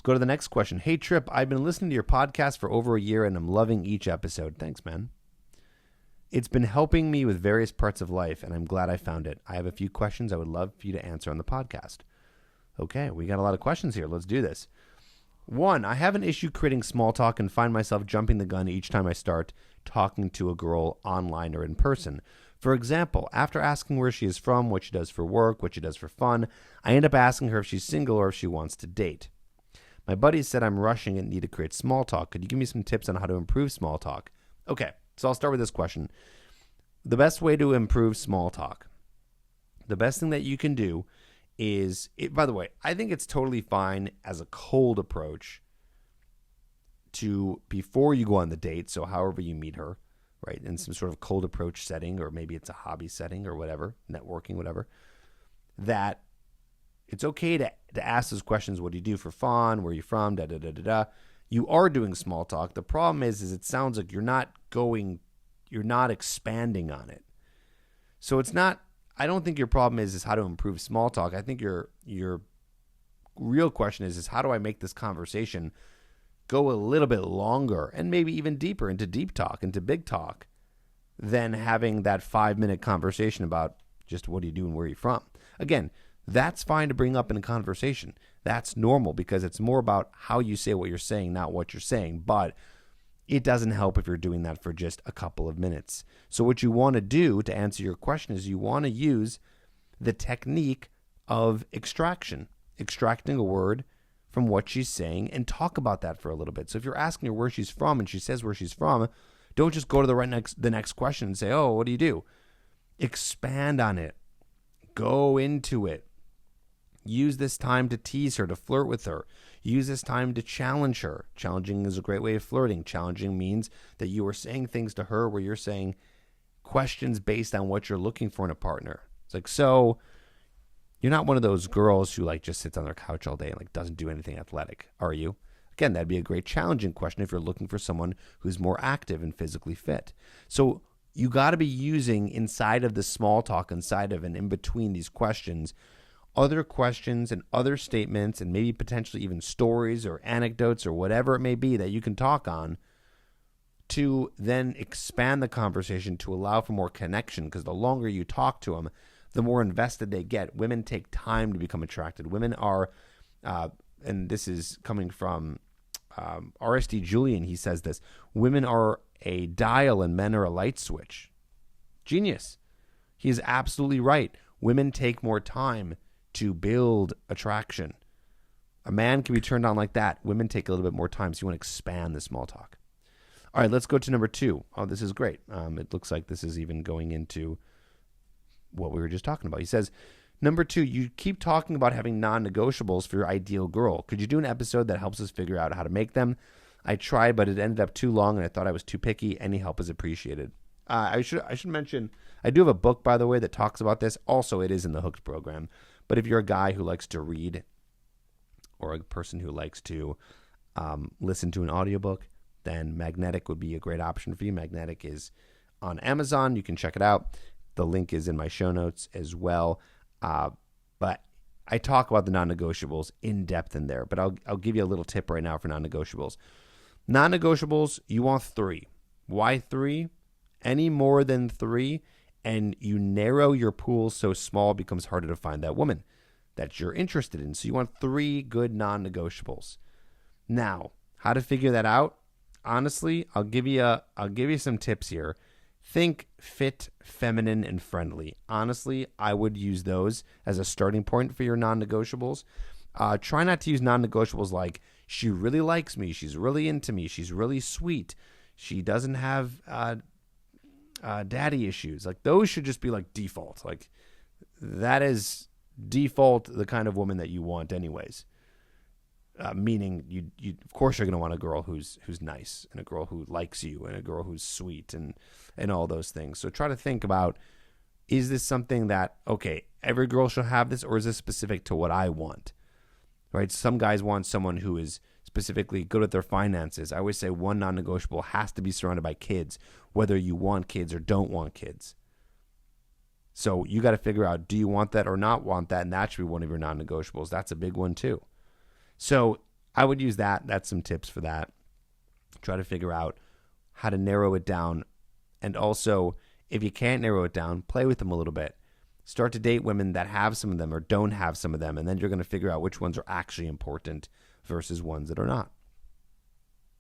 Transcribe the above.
go to the next question. Hey, Trip, I've been listening to your podcast for over a year and I'm loving each episode. Thanks, man. It's been helping me with various parts of life, and I'm glad I found it. I have a few questions I would love for you to answer on the podcast. Okay, we got a lot of questions here. Let's do this. 1, I have an issue creating small talk and find myself jumping the gun each time I start talking to a girl online or in person. For example, after asking where she is from, what she does for work, what she does for fun, I end up asking her if she's single or if she wants to date. My buddies said I'm rushing and need to create small talk. Could you give me some tips on how to improve small talk? Okay. So I'll start with this question. The best way to improve small talk, the best thing that you can do is, by the way, I think it's totally fine as a cold approach to before you go on the date, so however you meet her, right, in some sort of cold approach setting, or maybe it's a hobby setting or whatever, networking, whatever, that it's okay to ask those questions. What do you do for fun? Where are you from? Da-da-da-da-da. You are doing small talk. The problem is it sounds like you're not expanding on it. So it's not, I don't think your problem is how to improve small talk. I think your real question is how do I make this conversation go a little bit longer and maybe even deeper into deep talk, into big talk, than having that 5-minute conversation about just what do you do and where are you from. Again, that's fine to bring up in a conversation. That's normal because it's more about how you say what you're saying, not what you're saying. But it doesn't help if you're doing that for just a couple of minutes. So what you want to do to answer your question is you want to use the technique of extraction, extracting a word from what she's saying and talk about that for a little bit. So if you're asking her where she's from and she says where she's from, don't just go to the next question and say, oh, what do you do? Expand on it. Go into it. Use this time to tease her, to flirt with her. Use this time to challenge her. Challenging is a great way of flirting. Challenging means that you are saying things to her where you're saying questions based on what you're looking for in a partner. It's like, so you're not one of those girls who like just sits on their couch all day and like doesn't do anything athletic, are you? Again, that'd be a great challenging question if you're looking for someone who's more active and physically fit. So you got to be using inside of the small talk, inside of and in between these questions, other questions and other statements and maybe potentially even stories or anecdotes or whatever it may be that you can talk on to then expand the conversation to allow for more connection, because the longer you talk to them, the more invested they get. Women take time to become attracted. Women are, and this is coming from R.S.D. Julian, he says this, women are a dial and men are a light switch. Genius. He is absolutely right. Women take more time to build attraction. A man can be turned on like that. Women take a little bit more time, so you want to expand the small talk. All right, let's go to number 2. Oh, this is great. It looks like this is even going into what we were just talking about. He says, number 2, you keep talking about having non-negotiables for your ideal girl. Could you do an episode that helps us figure out how to make them? I tried, but it ended up too long, and I thought I was too picky. Any help is appreciated. I should mention, I do have a book, by the way, that talks about this. Also, it is in the Hooked program. But if you're a guy who likes to read or a person who likes to listen to an audiobook, then Magnetic would be a great option for you. Magnetic is on Amazon. You can check it out. The link is in my show notes as well. But I talk about the non-negotiables in depth in there. But I'll give you a little tip right now for non-negotiables. Non-negotiables, you want 3. Why 3? Any more than 3, and you narrow your pool so small it becomes harder to find that woman that you're interested in. So you want 3 good non-negotiables. Now, how to figure that out? Honestly, I'll give you some tips here. Think fit, feminine, and friendly. Honestly, I would use those as a starting point for your non-negotiables. Try not to use non-negotiables like, she really likes me, she's really into me, she's really sweet, she doesn't have daddy issues. Like, those should just be like default. Like, that is default the kind of woman that you want anyways. Meaning you of course you're going to want a girl who's nice, and a girl who likes you, and a girl who's sweet, and all those things. So try to think about, is this something that, okay, every girl should have this, or is this specific to what I want? Right? Some guys want someone who is specifically good at their finances. I always say one non-negotiable has to be surrounded by kids, whether you want kids or don't want kids. So you got to figure out, do you want that or not want that? And that should be one of your non-negotiables. That's a big one too. So I would use that. That's some tips for that. Try to figure out how to narrow it down. And also, if you can't narrow it down, play with them a little bit. Start to date women that have some of them or don't have some of them, and then you're going to figure out which ones are actually important versus ones that are not.